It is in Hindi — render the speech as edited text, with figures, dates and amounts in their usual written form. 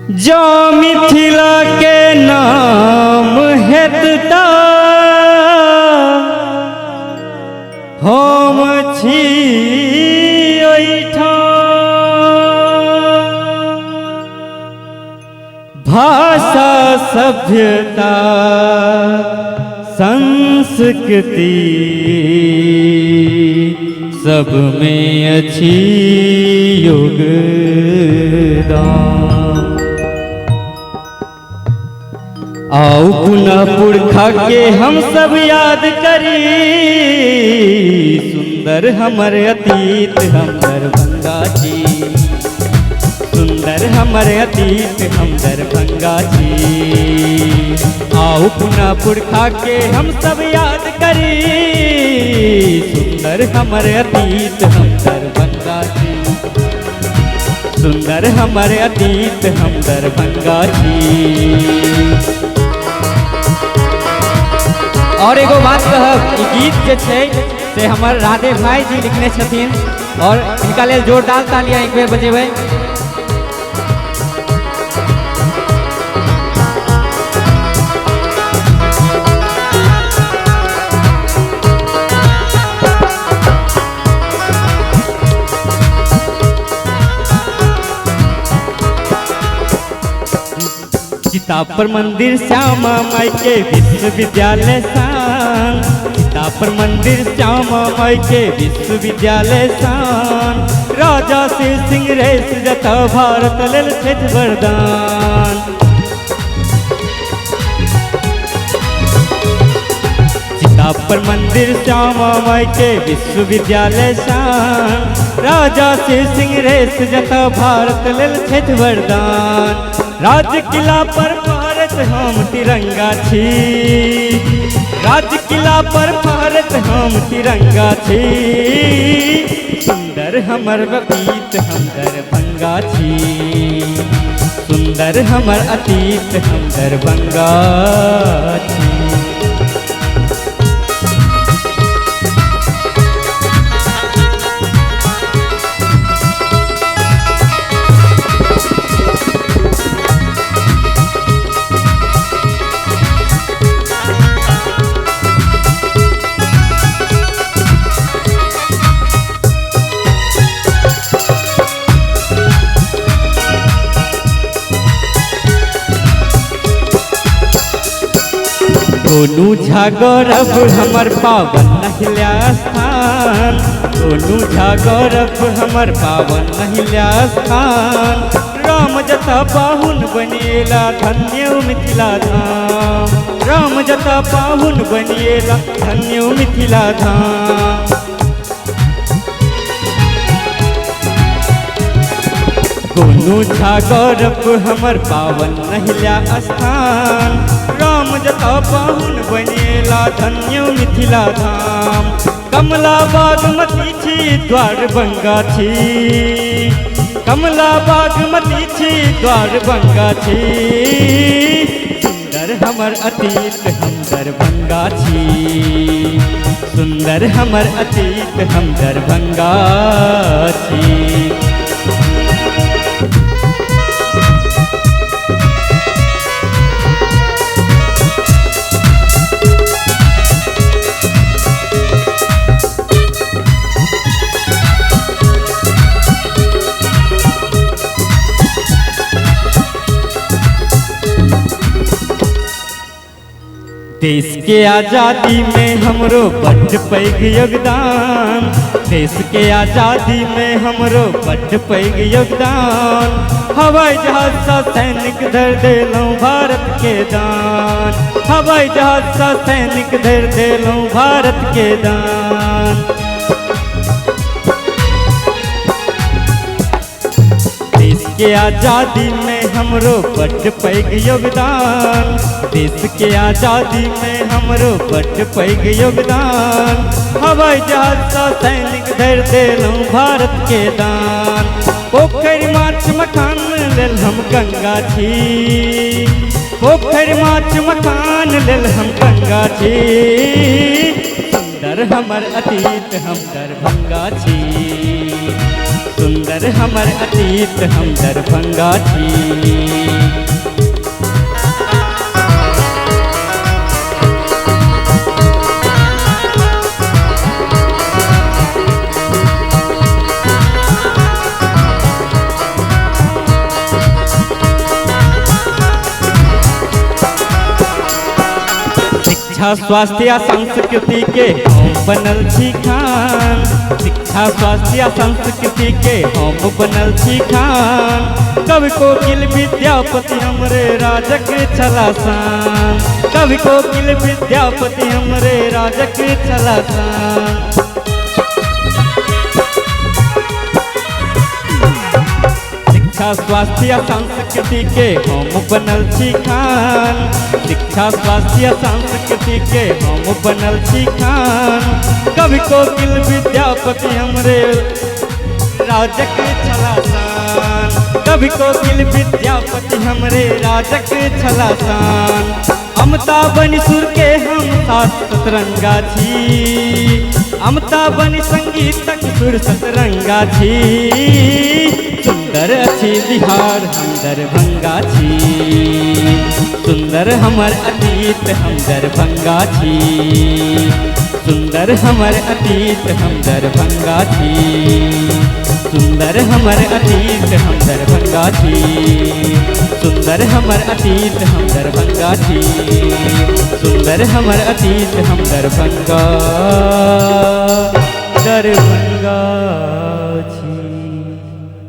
जो मिथिला के नाम हेतता हम छी भाषा सभ्यता संस्कृति सब में अच्छी योगदान। आओ पुनः पुरखा के हम सब याद करी, सुंदर हमर अतीत हम दरभंगा जी, सुंदर हमर अतीत हम दरभंगा जी। आओ पुनः पुरखा के हम सब याद करी, सुंदर हमर अतीत हम दरभंगा जी, सुंदर हमर अतीत हम दरभंगा जी। और एगो बात कहब, ई गीत जे छै से हमर राधे भाई जी लिखने छथिन और इनका लेल जोरदार तालियां एक बेर बजेबै। किताब पर मंदिर श्यामा माई के विश्वविद्यालय शान, किताब पर मंदिर श्यामा माई के विश्वविद्यालय शान। राजा शिव सिंह रेस जता भारत लेल छथि वरदान। किताब पर मंदिर श्यामा माई के विश्वविद्यालय शान। राजा शिव सिंह रेस जता भारत लेल छथि वरदान। राज किला पर फहरत हम तिरंगा छी, राज किला पर फहरत हम तिरंगा छी। सुंदर हमर अतीत हम दरभंगा छी, सुंदर हमर अतीत हम दरभंगा छी। गोनू झा गौरव हमर पावन नहिल्या स्थान, गोनू झा गौरव हमर पावन नहिल्या स्थान। राम जता पाहुन बनिएला धन्य मिथिला धाम, राम जता पाहुन बनिएला धन्य मिथिला धाम। गोनू झा गौरव हमर पावन नहिल्या स्थान। राम जता पाहुन बनिएला धन्य मिथिला धाम। कमला बागमती छी द्वारबंगा छी, कमला बागमती छी द्वारबंगा छी। सुंदर हमर अतीत हम दरभंगा छी, सुंदर हमर अतीत हम दरभंगा छी। देश के आज़ादी में हमरो बड़ पैघ योगदान, देश के आज़ादी में हमरो बड़ पैघ योगदान। हवाई जहाज सा सैनिक धर देलौं भारत के दान, हवाई जहाज सा सैनिक धर देलौं भारत के दान। देश के आज़ादी में हमरो बड़ पैघ योगदान, देश के आज़ादी में हमरो बड़ पैघ योगदान। हवाई जहाज सा सैनिक धर देलौं भारत के दान। पोखरि माछ मखान लेल हम गंगा छी, पोखरि माछ मखान लेल हम गंगा छी। सुंदर हमर अतीत हम दरभंगा छी, सुंदर हमर अतीत हम दरभंगा छी। शिक्षा स्वास्थ्य आ संस्कृति के हम बनल छी खान। शिक्षा स्वास्थ्य आ संस्कृति के हम बनल छी खान। कवि कोकिल विद्यापति हमरे राजक छला शान। कवि कोकिल विद्यापति हमरे राजक छला शान। शिक्षा स्वास्थ्य संस्कृति के हम बनल छी खान। शिक्षा स्वास्थ्य संस्कृति के हम बनल छी खान। कवि कोकिल विद्यापति हमरे राजक छला शान। कवि कोकिल विद्यापति हमरे राजक छला शान। अमता बनि सुर के हम सात सतरंगा छी। अमता बनि संगीतक सुर सतरंगा छी। सुंदर अछि बिहार हम दरभंगा छी। सुंदर हमर अतीत हम दरभंगा छी। सुंदर हमर अतीत हम दरभंगा छी। सुंदर हमर अतीत हम दरभंगा छी। सुंदर हमर अतीत हम दरभंगा छी। सुंदर हमर अतीत हम दरभंगा।